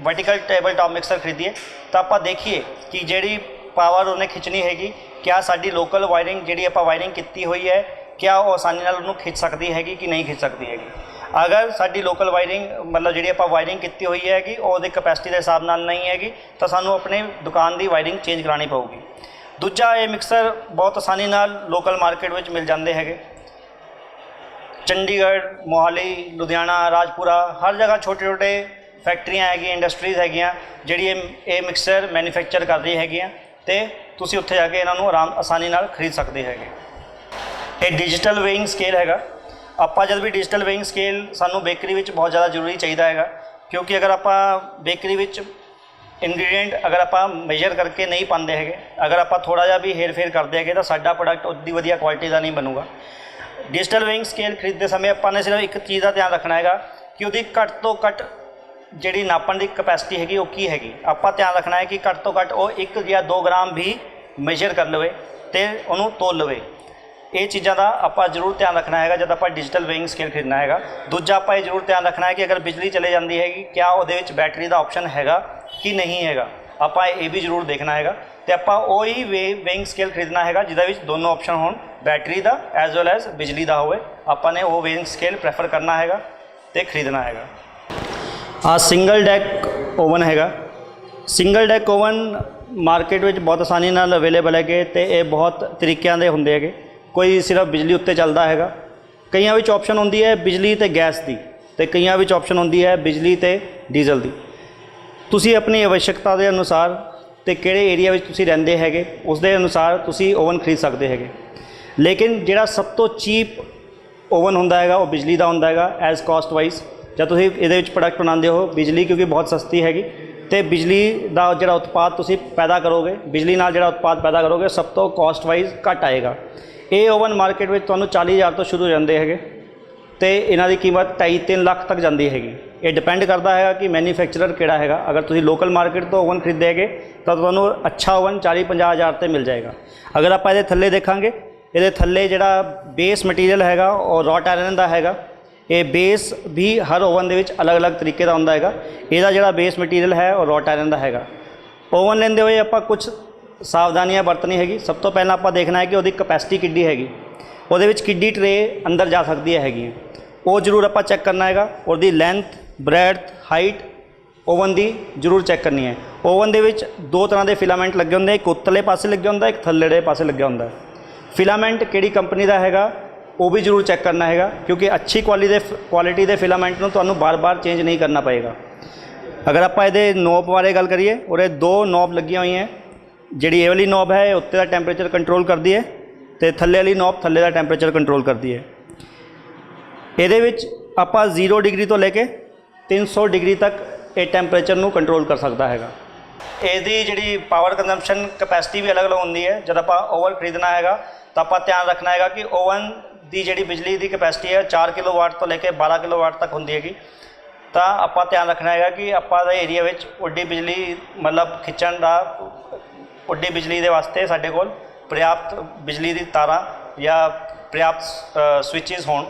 वर्टिकल टेबल टॉप मिक्सर खरीदिए तो आप देखिए कि जी पावर उन्हें खिंचनी हैगी, क्या साड़ी लोकल वायरिंग जी आप वायरिंग की हुई है क्या वो आसानी नाल उन्होंने खिंच सकती हैगी कि नहीं खिंच सकती हैगी। अगर साड़ी लोकल वायरिंग मतलब जी आप वायरिंग की हुई हैगी और कैपेसिटी के हिसाब नाल नहीं हैगी तो सानू अपने दुकान की वायरिंग चेंज करानी पऊगी। दूजा ये मिक्सर बहुत आसानी नाल लोकल मार्केट में मिल जाते हैं। चंडीगढ़, मोहाली, लुधियाना, राजपुरा हर जगह छोटे छोटे फैक्ट्रियाँ हैगियाँ, इंडस्ट्रीज़ हैगियाँ ਜਿਹੜੀ ਇਹ ਮਿਕਸਰ ਮੈਨੂਫੈਕਚਰ ਕਰਦੀ ਹੈਗੀਆਂ ਤੇ ਤੁਸੀਂ ਉੱਥੇ ਜਾ ਕੇ ਇਹਨਾਂ ਨੂੰ ਆਸਾਨੀ ਨਾਲ ਖਰੀਦ ਸਕਦੇ ਹੈਗੇ। ਇਹ ਡਿਜੀਟਲ ਵੇਇੰਗ ਸਕੇਲ ਹੈਗਾ। ਆਪਾਂ ਜਦ ਵੀ ਡਿਜੀਟਲ ਵੇਇੰਗ ਸਕੇਲ ਸਾਨੂੰ ਬੇਕਰੀ ਵਿੱਚ ਬਹੁਤ ਜ਼ਿਆਦਾ ਜ਼ਰੂਰੀ ਚਾਹੀਦਾ ਹੈਗਾ, ਕਿਉਂਕਿ ਅਗਰ ਆਪਾਂ ਬੇਕਰੀ ਵਿੱਚ ਇੰਗਰੀਡੀਐਂਟ ਅਗਰ ਆਪਾਂ ਮੇਜਰ ਕਰਕੇ ਨਹੀਂ ਪਾਉਂਦੇ ਹੈਗੇ, ਅਗਰ ਆਪਾਂ ਥੋੜ੍ਹਾ ਜਿਹਾ ਵੀ ਹੇਰ ਫੇਰ ਕਰਦੇ ਹੈਗੇ ਤਾਂ ਸਾਡਾ ਪ੍ਰੋਡਕਟ ਉੱਡੀ ਵਧੀਆ ਕੁਆਲਿਟੀ ਦਾ ਨਹੀਂ ਬਣੂਗਾ। डिजिटल वेइंग स्केल खरीदते समय अपने सिर्फ एक चीज़ का ध्यान रखना है कि उसकी घट तो घट जी नापण की कैपेसिटी हैगी वो की हैगी। आप ध्यान रखना है कि घट तो घट वो 1 या 2 ग्राम भी मेजर कर लवे तो उन्होंने तोल लवे। ये चीज़ों का आप जरूर ध्यान रखना है जब आप डिजिटल वेइंग स्केल खरीदना है। दूजा आप ये जरूर ध्यान रखना है कि अगर बिजली चले जाती हैगी क्या वो बैटरी का ऑप्शन हैगा कि नहीं हैगा, आप ये भी जरूर देखना है। तो आप वही वेइंग स्केल खरीदना है जिसमें दोनों ऑप्शन हो, बैटरी का एज वेल एज बिजली का होए। आपने वो वेइंग स्केल प्रैफर करना है तो खरीदना है। आ सिंगल डैक ओवन है। सिंगल डैक ओवन मार्केट में बहुत आसानी नाल अवेलेबल है तो ये बहुत तरीक़ों के होंगे है। कोई सिर्फ बिजली उत्ते चलता है, कई ऑप्शन होंगी है बिजली तो गैस की, तो कई ऑप्शन होंगी है बिजली तो डीजल की। तुसी अपनी आवश्यकता के अनुसार तो किहड़े एरिया में तुसी रहिंदे हैगे उस दे अनुसार तुसी ओवन खरीद सकते हैं। लेकिन जिहड़ा सब तो चीप ओवन हुंदा हैगा वो बिजली का हुंदा हैगा एज कॉस्ट वाइज। जब तुसी इहदे विच प्रोडक्ट बनाते हो बिजली क्योंकि बहुत सस्ती हैगी तो बिजली का जिहड़ा उत्पाद तुसी पैदा करोगे, बिजली नाल जिहड़ा उत्पाद पैदा करोगे सब तो कॉस्ट वाइज घट आएगा। ये ओवन मार्केट में तुहानूं 40,000 तो शुरू हो जाते हैं तो इन्हां दी कीमत 2.5-3 लाख तक जाती हैगी। ये डिपेंड करता है कि मैन्युफैक्चरर किहड़ा हैगा। अगर तुसी लोकल मार्केट तो ओवन खरीदेगे तो तुहानूं अच्छा ओवन 40-50 हज़ार ते मिल जाएगा। अगर आप इहदे थल्ले देखांगे, इहदे थल्ले जिहड़ा बेस मटीरियल हैगा और रॉट आयरन का हैगा। ये बेस भी हर ओवन दे विच अलग अलग तरीके का हुंदा हैगा। इहदा जिहड़ा बेस मटीरियल है और रॉट आयरन का हैगा। ओवन लैंदे होए आपां कुछ सावधानियां बरतनी हैगी। सब तो पहला आपां देखना है कि उहदी कैपेसिटी किड्डी हैगी, उहदे विच किड्डी ट्रे अंदर जा सकदी हैगी, वो जरूर आप चैक करना है। और the length, breadth, height oven की जरूर चैक करनी है। ओवन दे विच 2 तरह के फिलामेंट लगे होंगे, एक उत्तले पासे लगे होंगे, एक थल्ले पासे लगे होंगे। फिलामेंट किहड़ी कंपनी का हैगा वो भी जरूर चैक करना है, क्योंकि अच्छी क्वालिटी के फिलामेंट नूं तुहानूं बार बार चेंज नहीं करना पएगा। अगर आप इहदे नॉब बारे गल करिए, और 2 नॉब लगियां हुई हैं। जिहड़ी ये वाली नॉब है उत्ते दा टैंपरेचर कंट्रोल करती है तो थल्ले वाली नॉब थल्ले का टैंपरेचर कंट्रोल करती है। ये आप 0 डिग्री तो लेके 300 डिग्री तक ये टैंपरेचर नू कंट्रोल कर सकता है। ਇਹਦੀ ਜਿਹੜੀ ਪਾਵਰ ਕੰਜ਼ੰਪਸ਼ਨ ਕਪੈਸਿਟੀ ਵੀ ਅਲੱਗ-ਅਲੱਗ ਹੁੰਦੀ ਹੈ। ਜਦ ਆਪਾਂ ਓਵਨ ਖਰੀਦਣਾ ਹੈਗਾ ਤਾਂ ਆਪਾਂ ਧਿਆਨ ਰੱਖਣਾ ਹੈਗਾ ਕਿ ਓਵਨ ਦੀ ਜਿਹੜੀ ਬਿਜਲੀ ਦੀ ਕਪੈਸਿਟੀ ਹੈ 4 ਕਿਲੋਵਾਟ ਤੋਂ ਲੈ ਕੇ 12 ਕਿਲੋਵਾਟ ਤੱਕ ਹੁੰਦੀ ਹੈਗੀ। ਤਾਂ ਆਪਾਂ ਧਿਆਨ ਰੱਖਣਾ ਹੈਗਾ ਕਿ ਆਪਾਂ ਦੇ ਏਰੀਆ ਵਿੱਚ ਉੱਡੀ ਬਿਜਲੀ ਮਤਲਬ ਖਿੱਚਣ ਦਾ ਉੱਡੀ ਬਿਜਲੀ ਦੇ ਵਾਸਤੇ ਸਾਡੇ ਕੋਲ ਪ੍ਰਿਆਪਤ ਬਿਜਲੀ ਦੀ ਤਾਰਾਂ ਜਾਂ ਪ੍ਰਿਆਪਤ ਸਵਿਚਿਸ ਹੋਣ।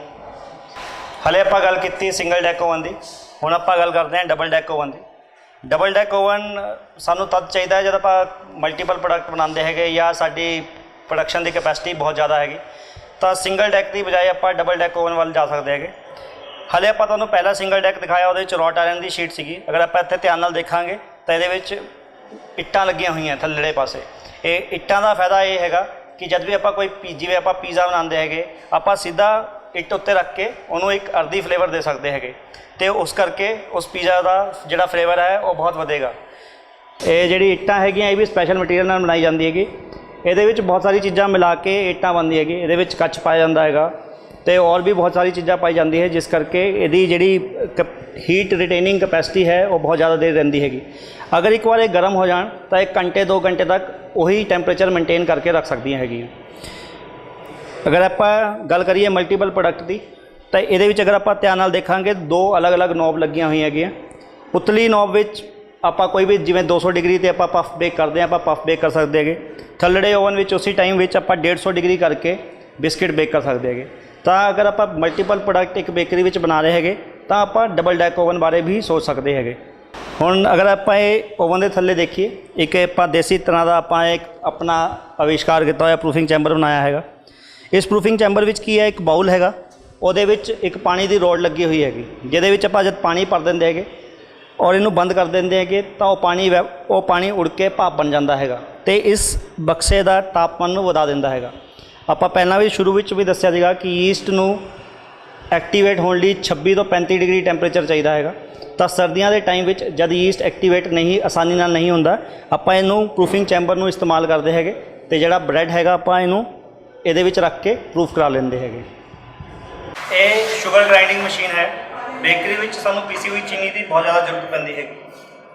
ਹਲੇ ਆਪਾਂ ਗੱਲ ਕੀਤੀ ਸਿੰਗਲ ਡੈਕ ਓਵਨ ਦੀ, ਹੁਣ ਆਪਾਂ ਗੱਲ ਕਰਦੇ ਹਾਂ ਡਬਲ ਡੈਕ ਓਵਨ ਦੀ। ਡਬਲ ਡੈਕ ਓਵਨ ਸਾਨੂੰ ਤਦ ਚਾਹੀਦਾ ਹੈ ਜਦ ਆਪਾਂ ਮਲਟੀਪਲ ਪ੍ਰੋਡਕਟ ਬਣਾਉਂਦੇ ਹੈਗੇ ਜਾਂ ਸਾਡੀ ਪ੍ਰੋਡਕਸ਼ਨ ਦੀ ਕੈਪੈਸਿਟੀ ਬਹੁਤ ਜ਼ਿਆਦਾ ਹੈਗੀ, ਤਾਂ ਸਿੰਗਲ ਡੈਕ ਦੀ ਬਜਾਏ ਆਪਾਂ ਡਬਲ ਡੈਕ ਓਵਨ ਵੱਲ ਜਾ ਸਕਦੇ ਹੈਗੇ। ਹਲੇ ਆਪਾਂ ਤੁਹਾਨੂੰ ਪਹਿਲਾ ਸਿੰਗਲ ਡੈਕ ਦਿਖਾਇਆ, ਉਹਦੇ ਵਿੱਚ ਰੌਟ ਆਇਰਨ ਦੀ ਸ਼ੀਟ ਸੀਗੀ। ਅਗਰ ਆਪਾਂ ਇੱਥੇ ਧਿਆਨ ਨਾਲ ਦੇਖਾਂਗੇ ਤਾਂ ਇਹਦੇ ਵਿੱਚ ਇੱਟਾਂ ਲੱਗੀਆਂ ਹੋਈਆਂ ਥੱਲੜੇ ਪਾਸੇ। ਇਹ ਇੱਟਾਂ ਦਾ ਫਾਇਦਾ ਇਹ ਹੈਗਾ ਕਿ ਜਦ ਵੀ ਆਪਾਂ ਕੋਈ ਜਿਵੇਂ ਆਪਾਂ ਪੀਜ਼ਾ ਬਣਾਉਂਦੇ ਹੈਗੇ, ਆਪਾਂ ਸਿੱਧਾ ਇੱਟ ਉੱਤੇ ਰੱਖ ਕੇ ਉਹਨੂੰ ਇੱਕ ਅਰਦੀ ਫਲੇਵਰ ਦੇ ਸਕਦੇ ਹੈਗੇ ਅਤੇ ਉਸ ਕਰਕੇ ਉਸ ਪੀਜ਼ਾ ਦਾ ਜਿਹੜਾ ਫਲੇਵਰ ਹੈ ਉਹ ਬਹੁਤ ਵਧੇਗਾ। ਇਹ ਜਿਹੜੀ ਇੱਟਾਂ ਹੈਗੀਆਂ ਇਹ ਵੀ ਸਪੈਸ਼ਲ ਮਟੀਰੀਅਲ ਨਾਲ ਬਣਾਈ ਜਾਂਦੀ ਹੈਗੀ। ਇਹਦੇ ਵਿੱਚ ਬਹੁਤ ਸਾਰੀ ਚੀਜ਼ਾਂ ਮਿਲਾ ਕੇ ਇੱਟਾਂ ਬਣਦੀ ਹੈਗੀ। ਇਹਦੇ ਵਿੱਚ ਕੱਚ ਪਾਇਆ ਜਾਂਦਾ ਹੈਗਾ ਅਤੇ ਹੋਰ ਵੀ ਬਹੁਤ ਸਾਰੀ ਚੀਜ਼ਾਂ ਪਾਈ ਜਾਂਦੀ ਹੈ, ਜਿਸ ਕਰਕੇ ਇਹਦੀ ਜਿਹੜੀ ਹੀਟ ਰਿਟੇਨਿੰਗ ਕਪੈਸਿਟੀ ਹੈ ਉਹ ਬਹੁਤ ਜ਼ਿਆਦਾ ਦੇਰ ਰਹਿੰਦੀ ਹੈਗੀ। ਅਗਰ ਇੱਕ ਵਾਰ ਇਹ ਗਰਮ ਹੋ ਜਾਣ ਤਾਂ 1 ਘੰਟੇ 2 ਘੰਟੇ ਤੱਕ ਉਹੀ ਟੈਂਪਰੇਚਰ ਮੇਨਟੇਨ ਕਰਕੇ ਰੱਖ ਸਕਦੀਆਂ ਹੈਗੀਆਂ। ਅਗਰ ਆਪਾਂ ਗੱਲ ਕਰੀਏ ਮਲਟੀਪਲ ਪ੍ਰੋਡਕਟ ਦੀ, ਤਾਂ ਇਹਦੇ ਵਿੱਚ ਅਗਰ ਆਪਾਂ ਧਿਆਨ ਨਾਲ ਦੇਖਾਂਗੇ 2 ਅਲੱਗ-ਅਲੱਗ ਨੋਬ ਲੱਗੀਆਂ ਹੋਈਆਂ ਹੈਗੀਆਂ। ਉਤਲੀ ਨੋਬ ਵਿੱਚ ਆਪਾਂ ਕੋਈ ਵੀ ਜਿਵੇਂ 200 ਡਿਗਰੀ 'ਤੇ ਆਪਾਂ ਪਫ ਬੇਕ ਕਰਦੇ ਹਾਂ, ਆਪਾਂ ਪਫ ਬੇਕ ਕਰ ਸਕਦੇ ਹੈਗੇ। ਥੱਲੜੇ ਓਵਨ ਵਿੱਚ ਉਸੇ ਟਾਈਮ ਵਿੱਚ ਆਪਾਂ 150 ਡਿਗਰੀ ਕਰਕੇ ਬਿਸਕਿਟ ਬੇਕ ਕਰ ਸਕਦੇ ਹੈਗੇ। ਤਾਂ ਅਗਰ ਆਪਾਂ ਮਲਟੀਪਲ ਪ੍ਰੋਡਕਟ ਇੱਕ ਬੇਕਰੀ ਵਿੱਚ ਬਣਾ ਰਹੇ ਹੈਗੇ ਤਾਂ ਆਪਾਂ ਡਬਲ ਡੈਕ ਓਵਨ ਬਾਰੇ ਵੀ ਸੋਚ ਸਕਦੇ ਹੈਗੇ। ਹੁਣ ਅਗਰ ਆਪਾਂ ਇਹ ਓਵਨ ਦੇ ਥੱਲੇ ਦੇਖੀਏ, ਇੱਕ ਆਪਾਂ ਦੇਸੀ ਤਰ੍ਹਾਂ ਦਾ ਆਪਾਂ ਇੱਕ ਆਪਣਾ ਅਵਿਸ਼ਕਾਰ ਕੀਤਾ ਹੋਇਆ ਪ੍ਰੂਫਿੰਗ ਚੈਂਬਰ ਬਣਾਇਆ ਹੈਗਾ। ਇਸ ਪ੍ਰੂਫਿੰਗ ਚੈਂਬਰ ਵਿੱਚ ਕੀ ਹੈ, ਇੱਕ ਬਾਉਲ ਹੈਗਾ, ਉਹਦੇ ਵਿੱਚ ਇੱਕ ਪਾਣੀ ਦੀ ਰੋਡ ਲੱਗੀ ਹੋਈ ਹੈਗੀ, ਜਿਹਦੇ ਵਿੱਚ ਆਪਾਂ ਜਦ ਪਾਣੀ ਭਰ ਦਿੰਦੇ ਹੈਗੇ ਔਰ ਇਹਨੂੰ ਬੰਦ ਕਰ ਦਿੰਦੇ ਹੈਗੇ ਤਾਂ ਉਹ ਪਾਣੀ ਉੜ ਕੇ ਭਾਪ ਬਣ ਜਾਂਦਾ ਹੈਗਾ ਅਤੇ ਇਸ ਬਕਸੇ ਦਾ ਤਾਪਮਾਨ ਨੂੰ ਵਧਾ ਦਿੰਦਾ ਹੈਗਾ। ਆਪਾਂ ਪਹਿਲਾਂ ਵੀ ਸ਼ੁਰੂ ਵਿੱਚ ਵੀ ਦੱਸਿਆ ਸੀਗਾ ਕਿ ਈਸਟ ਨੂੰ ਐਕਟੀਵੇਟ ਹੋਣ ਲਈ 26 ਤੋਂ 35 ਡਿਗਰੀ ਟੈਂਪਰੇਚਰ ਚਾਹੀਦਾ ਹੈਗਾ। ਤਾਂ ਸਰਦੀਆਂ ਦੇ ਟਾਈਮ ਵਿੱਚ ਜਦ ਈਸਟ ਐਕਟੀਵੇਟ ਨਹੀਂ ਆਸਾਨੀ ਨਾਲ ਨਹੀਂ ਹੁੰਦਾ, ਆਪਾਂ ਇਹਨੂੰ ਪ੍ਰੂਫਿੰਗ ਚੈਂਬਰ ਨੂੰ ਇਸਤੇਮਾਲ ਕਰਦੇ ਹੈਗੇ ਅਤੇ ਜਿਹੜਾ ਬ੍ਰੈਡ ਹੈਗਾ ਆਪਾਂ ਇਹਨੂੰ ਇਹਦੇ ਵਿੱਚ ਰੱਖ ਕੇ ਪ੍ਰੂਫ ਕਰਾ ਲੈਂਦੇ ਹੈਗੇ। ਇਹ ਸ਼ੂਗਰ ਗ੍ਰਾਈਂਡਿੰਗ ਮਸ਼ੀਨ ਹੈ। ਬੇਕਰੀ ਵਿੱਚ ਸਾਨੂੰ ਪੀਸੀ ਹੋਈ ਚੀਨੀ ਦੀ ਬਹੁਤ ਜ਼ਿਆਦਾ ਜ਼ਰੂਰਤ ਪੈਂਦੀ ਹੈਗੀ।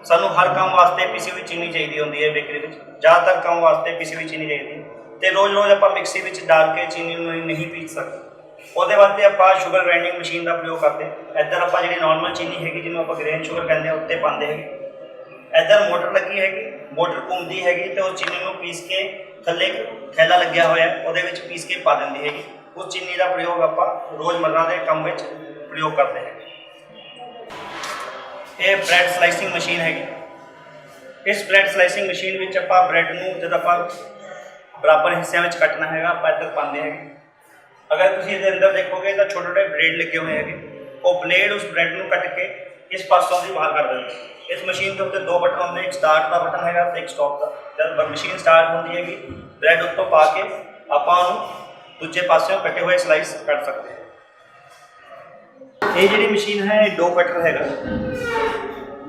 ਸਾਨੂੰ ਹਰ ਕੰਮ ਵਾਸਤੇ ਪੀਸੀ ਹੋਈ ਚੀਨੀ ਚਾਹੀਦੀ ਹੁੰਦੀ ਹੈ। ਬੇਕਰੀ ਵਿੱਚ ਜ਼ਿਆਦਾਤਰ ਕੰਮ ਵਾਸਤੇ ਪੀਸੀ ਹੋਈ ਚੀਨੀ ਚਾਹੀਦੀ ਹੈ ਅਤੇ ਰੋਜ਼-ਰੋਜ਼ ਆਪਾਂ ਮਿਕਸੀ ਵਿੱਚ ਡਾਲ ਕੇ ਚੀਨੀ ਨੂੰ ਨਹੀਂ ਪੀਸ ਸਕਦੇ। ਉਹਦੇ ਵਾਸਤੇ ਆਪਾਂ ਸ਼ੂਗਰ ਗ੍ਰਾਈਂਡਿੰਗ ਮਸ਼ੀਨ ਦਾ ਪ੍ਰਯੋਗ ਕਰਦੇ। ਇੱਧਰ ਆਪਾਂ ਜਿਹੜੀ ਨੋਰਮਲ ਚੀਨੀ ਹੈਗੀ, ਜਿਹਨੂੰ ਆਪਾਂ ਗ੍ਰੇਨ ਸ਼ੂਗਰ ਕਹਿੰਦੇ ਹਾਂ, ਉੱਤੇ ਪਾਉਂਦੇ ਹੈਗੇ। ਇੱਧਰ ਮੋਟਰ ਲੱਗੀ ਹੈਗੀ, ਮੋਟਰ ਘੁੰਮਦੀ ਹੈਗੀ ਅਤੇ ਉਸ ਚੀਨੀ ਨੂੰ ਪੀਸ ਕੇ ਥੱਲੇ ਥੈਲਾ ਲੱਗਿਆ ਹੋਇਆ ਉਹਦੇ ਵਿੱਚ ਪੀਸ ਕੇ ਪਾ ਦਿੰਦੀ ਹੈਗੀ। ਉਸ ਚੀਨੀ ਦਾ ਪ੍ਰਯੋਗ ਆਪਾਂ ਰੋਜ਼ਮर्रा ਦੇ ਕੰਮ ਵਿੱਚ ਪ੍ਰਯੋਗ ਕਰਦੇ ਹੈਗੇ। ਇਹ ਬ੍ਰੈਡ ਸਲਾਈਸਿੰਗ ਮਸ਼ੀਨ ਹੈਗੀ। ਇਸ ਬ੍ਰੈਡ ਸਲਾਈਸਿੰਗ ਮਸ਼ੀਨ ਵਿੱਚ ਆਪਾਂ ਬ੍ਰੈਡ ਨੂੰ ਜਦ ਆਪਾਂ ਬਰਾਬਰ ਹਿੱਸਿਆਂ ਵਿੱਚ ਕੱਟਣਾ ਹੈਗਾ, ਆਪਾਂ ਇੱਧਰ ਪਾਉਂਦੇ ਹੈਗੇ। ਅਗਰ ਤੁਸੀਂ ਇਹਦੇ ਅੰਦਰ ਦੇਖੋਗੇ ਤਾਂ ਛੋਟੇ ਛੋਟੇ ਬਲੇਡ ਲੱਗੇ ਹੋਏ ਹੈਗੇ। ਉਹ ਬਲੇਡ ਉਸ ਬ੍ਰੈਡ ਨੂੰ ਕੱਟ ਕੇ ਇਸ ਪਾਸੋਂ ਦੀ ਬਾਹਰ ਕਰ ਦਿੰਦੇ। ਇਸ ਮਸ਼ੀਨ ਦੇ ਉੱਤੇ 2 ਬਟਨ ਹੁੰਦੇ, ਇੱਕ ਸਟਾਰਟ ਦਾ ਬਟਨ ਹੈਗਾ ਅਤੇ ਇੱਕ ਸਟਾਪ ਦਾ। ਜਦ ਮਸ਼ੀਨ ਸਟਾਰਟ ਹੁੰਦੀ ਹੈਗੀ, ਬ੍ਰੈਡ ਉੱਤੋਂ ਪਾ ਕੇ ਆਪਾਂ ਉਹਨੂੰ ਦੂਜੇ ਪਾਸਿਓਂ ਕੱਟੇ ਹੋਏ ਸਲਾਈਸ ਕੱਟ ਸਕਦੇ ਹਾਂ। ਇਹ ਜਿਹੜੀ ਮਸ਼ੀਨ ਹੈ ਇਹ 2 ਕਟਰ ਹੈਗਾ।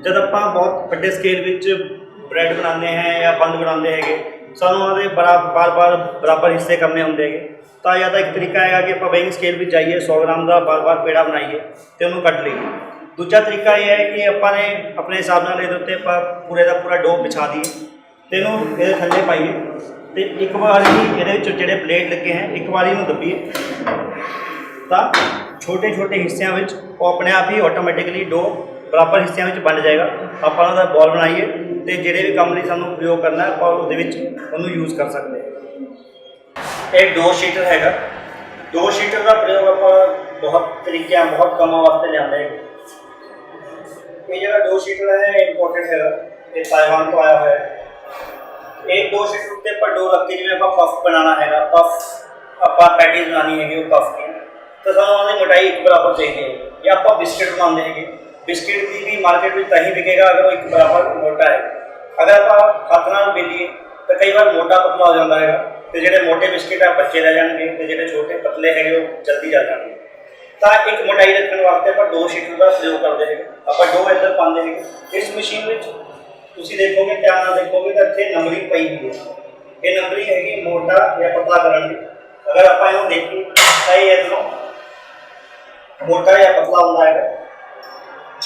ਜਦ ਆਪਾਂ ਬਹੁਤ ਵੱਡੇ ਸਕੇਲ ਵਿੱਚ ਬ੍ਰੈਡ ਬਣਾਉਂਦੇ ਹਾਂ ਜਾਂ ਬੰਦ ਬਣਾਉਂਦੇ ਹੈਗੇ, ਸਾਨੂੰ ਉਹਦੇ ਬਾਰ-ਬਾਰ ਬਰਾਬਰ ਹਿੱਸੇ ਕਰਨੇ ਹੁੰਦੇ ਹੈਗੇ। ਤਾਂ ਜਾਂ ਤਾਂ ਇੱਕ ਤਰੀਕਾ ਹੈਗਾ ਕਿ ਆਪਾਂ ਵੇਇੰਗ ਸਕੇਲ ਵਿੱਚ ਜਾਈਏ, 100 ਗ੍ਰਾਮ ਦਾ ਬਾਰ-ਬਾਰ ਪੇੜਾ ਬਣਾਈਏ ਅਤੇ ਉਹਨੂੰ ਕੱਟ ਲਈਏ। ਦੂਜਾ ਤਰੀਕਾ ਇਹ ਹੈ ਕਿ ਆਪਾਂ ਨੇ ਆਪਣੇ ਹਿਸਾਬ ਨਾਲ ਇਹਦੇ ਉੱਤੇ ਆਪਾਂ ਪੂਰੇ ਦਾ ਪੂਰਾ ਡੋ ਵਿਛਾ ਦਈਏ ਅਤੇ ਇਹਨੂੰ ਇਹਦੇ ਥੱਲੇ ਪਾਈਏ ਅਤੇ ਇੱਕ ਵਾਰ ਹੀ ਇਹਦੇ ਵਿੱਚ ਜਿਹੜੇ ਬਲੇਡ ਲੱਗੇ ਹੈ ਇੱਕ ਵਾਰੀ ਇਹਨੂੰ ਦੱਬੀਏ ਤਾਂ ਛੋਟੇ ਛੋਟੇ ਹਿੱਸਿਆਂ ਵਿੱਚ ਉਹ ਆਪਣੇ ਆਪ ਹੀ ਆਟੋਮੈਟਿਕਲੀ ਡੋ ਬਰਾਬਰ ਹਿੱਸਿਆਂ ਵਿੱਚ ਬਣ ਜਾਏਗਾ। ਆਪਾਂ ਉਹਦਾ ਬੋਲ ਬਣਾਈਏ ਅਤੇ ਜਿਹੜੇ ਵੀ ਕੰਮ ਲਈ ਸਾਨੂੰ ਪ੍ਰਯੋਗ ਕਰਨਾ ਆਪਾਂ ਉਹਦੇ ਵਿੱਚ ਉਹਨੂੰ ਯੂਜ਼ ਕਰ ਸਕਦੇ ਹਾਂ। ਇਹ ਡੋ ਸ਼ੀਟਰ ਹੈਗਾ। ਡੋ ਸ਼ੀਟਰ ਦਾ ਪ੍ਰਯੋਗ ਆਪਾਂ ਬਹੁਤ ਤਰੀਕਿਆਂ ਬਹੁਤ ਕੰਮਾਂ ਵਾਸਤੇ ਲਿਆਉਂਦੇ ਹੈਗੇ। ਇਹ ਜਿਹੜਾ ਡੋ ਸ਼ੀਟਰ ਹੈ ਇੰਪੋਰਟੈਂਟ ਹੈਗਾ, ਇਹ ਤਾਇਵਾਨ ਤੋਂ ਆਇਆ ਹੋਇਆ ਹੈ। ਇਹ ਡੋ ਸ਼ੀਟਰ ਉੱਤੇ ਆਪਾਂ ਡੋ ਰੱਖ ਕੇ ਜਿਵੇਂ ਆਪਾਂ ਪਫ ਬਣਾਉਣਾ ਹੈਗਾ, ਪਫ ਆਪਾਂ ਪੈਟੀਜ਼ ਬਣਾਉਣੀ ਹੈਗੀ ਉਹ ਪਫ ਦੀ, ਤਾਂ ਸਾਨੂੰ ਉਹਦੀ ਮੋਟਾਈ ਇੱਕ ਬਰਾਬਰ ਚਾਹੀਦੀ ਹੈ। ਜਾਂ ਆਪਾਂ ਬਿਸਕਿਟ ਬਣਾਉਂਦੇ ਹੈਗੇ, ਬਿਸਕਿਟ ਦੀ ਵੀ ਮਾਰਕੀਟ ਵਿੱਚ ਤਾਂ ਹੀ ਵਿਕੇਗਾ ਅਗਰ ਉਹ ਇੱਕ ਬਰਾਬਰ ਮੋਟਾ ਹੈ। ਅਗਰ ਆਪਾਂ ਹੱਥ ਨਾਲ ਵੇਲੀਏ ਤਾਂ ਕਈ ਵਾਰ ਮੋਟਾ ਪਤਲਾ ਹੋ ਜਾਂਦਾ ਹੈਗਾ ਅਤੇ ਜਿਹੜੇ ਮੋਟੇ ਬਿਸਕਿਟ ਆ ਬੱਚੇ ਰਹਿ ਜਾਣਗੇ ਅਤੇ ਜਿਹੜੇ ਛੋਟੇ ਪਤਲੇ ਹੈਗੇ ਉਹ ਜਲਦੀ ਜਲ ਜਾਣਗੇ। ਤਾਂ ਇੱਕ ਮੋਟਾਈ ਰੱਖਣ ਵਾਸਤੇ ਆਪਾਂ ਡੋ ਸ਼ੀਟਰ ਦਾ ਪ੍ਰਯੋਗ ਕਰਦੇ ਹੈਗੇ। ਆਪਾਂ ਡੋ ਇੱਧਰ ਪਾਉਂਦੇ ਹੈਗੇ। ਇਸ ਮਸ਼ੀਨ ਵਿੱਚ ਤੁਸੀਂ ਦੇਖੋਗੇ, ਧਿਆਨ ਨਾਲ ਦੇਖੋਗੇ ਤਾਂ ਇੱਥੇ ਨੰਬਰਿੰਗ ਪਈ ਹੋਈ ਹੈ। ਇਹ ਨੰਬਰਿੰਗ ਹੈਗੀ ਮੋਟਾ ਜਾਂ ਪਤਲਾ ਕਰਨ ਦੀ। ਅਗਰ ਆਪਾਂ ਇਹਨੂੰ ਦੇਖੀਏ ਤਾਂ ਇਹ ਇੱਧਰੋਂ ਮੋਟਾ ਜਾਂ ਪਤਲਾ ਹੁੰਦਾ ਹੈਗਾ।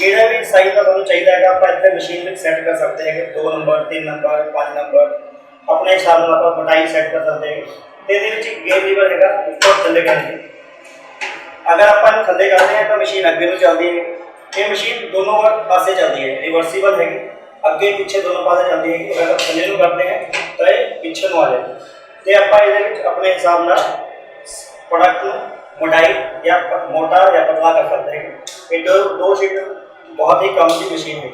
ਜਿਹੜਾ ਵੀ ਸਾਈਜ਼ ਦਾ ਤੁਹਾਨੂੰ ਚਾਹੀਦਾ ਹੈਗਾ ਆਪਾਂ ਇੱਥੇ ਮਸ਼ੀਨ ਵਿੱਚ ਸੈੱਟ ਕਰ ਸਕਦੇ ਹੈਗੇ 2 ਨੰਬਰ 3 ਨੰਬਰ 5 ਨੰਬਰ ਆਪਣੇ ਹਿਸਾਬ ਨਾਲ ਆਪਾਂ ਮੋਟਾਈ ਸੈੱਟ ਕਰ ਸਕਦੇ ਹੈਗੇ ਤੇ ਇਹਦੇ ਵਿੱਚ ਇੱਕ ਗੇਅਰ ਲੀਵਰ ਹੈਗਾ ਉੱਪਰ ਥੱਲੇ ਕਰਕੇ ਅਗਰ ਆਪਾਂ ਇਹਨੂੰ ਥੱਲੇ ਕਰਦੇ ਹਾਂ ਤਾਂ ਮਸ਼ੀਨ ਅੱਗੇ ਨੂੰ ਚੱਲਦੀ ਹੈ ਇਹ ਮਸ਼ੀਨ ਦੋਨੋਂ ਪਾਸੇ ਚੱਲਦੀ ਹੈ ਰਿਵਰਸੀਬਲ ਹੈਗੀ ਅੱਗੇ ਪਿੱਛੇ ਦੋਨੋਂ ਪਾਸੇ ਚੱਲਦੀ ਹੈਗੀ ਅਗਰ ਥੱਲੇ ਨੂੰ ਕਰਦੇ ਹਾਂ ਤਾਂ ਇਹ ਪਿੱਛੇ ਨੂੰ ਆ ਜਾਏਗੀ ਤੇ ਆਪਾਂ ਇਹਦੇ ਵਿੱਚ ਆਪਣੇ ਹਿਸਾਬ ਨਾਲ प्रोडक्ट मोटाई या मोटा या पतला कर सकते हैं। ये दो शीट बहुत ही कम की मशीन है।